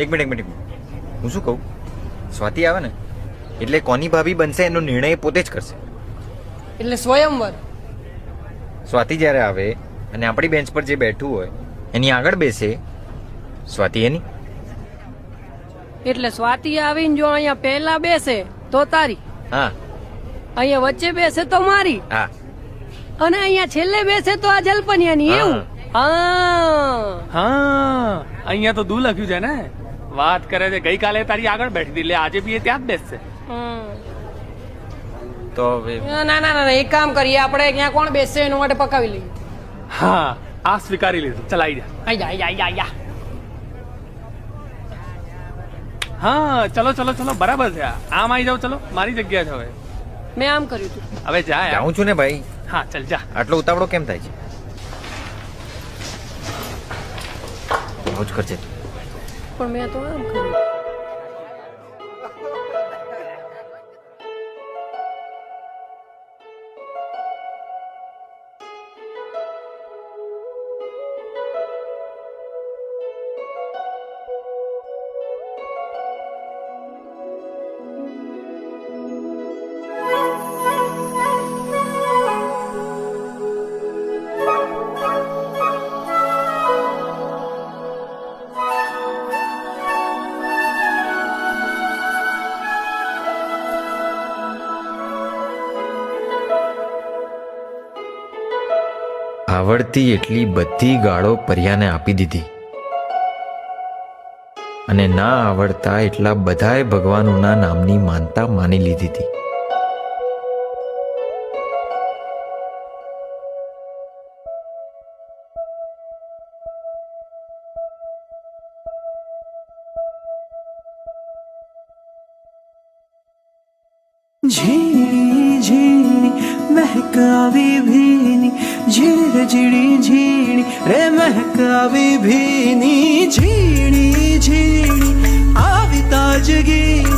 એક મિનિટ હું શું કહું, સ્વાતિ આવે ને એટલે કોની ભાભી બનશે એનો નિર્ણય પોતે જ કરશે. એટલે સ્વયંવર. સ્વાતિ જ્યારે આવે અને આપણી બેન્ચ પર જે બેઠું હોય એની આગળ બેસે, સ્વાતિ એની. એટલે સ્વાતિ આવીને જો અહીંયા પહેલા બેસે તો તારી, હા અહીંયા વચ્ચે બેસે તો મારી, હા અને અહીંયા છેલ્લે બેસે તો આ જલ્પનિયાની. એવું? હા, અહીંયા તો દૂ લખ્યું છે ને. વાત કરે છે ગઈકાલે તારી આગળ બેઠી હતી એટલે આજે બી એ ત્યાં જ બેસશે. તો હવે ના, એક કામ કરીએ આપણે, ક્યાં કોણ બેસશે એના માટે પકાવી લઈએ. હા, આ સ્વીકારી લીધું. ચલ આઈ જા. આઈ જા. હા, ચલો બરાબર છે. આમ આવી જાવ. ચલો, મારી જગ્યા છે હવે. મેં આમ કર્યું હતું. હવે જા યાર. જાઉં છું ને ભાઈ. હા ચલ જા. આટલો ઉતાવળો કેમ થાય છે? આવું જ કરજે. પણ મેં તો આમ કર્યું. આવડતી એટલી બધી ગાળો પર્યાને આપી દીધી અને ના આવડતા એટલા બધાએ ભગવાનોના નામની માનતા માની લીધી હતી. झीणी झीणी महकावी भीनी, झीर झीणी झीणी रे महकावी भीनी, झीणी झीणी આવી તાજગી.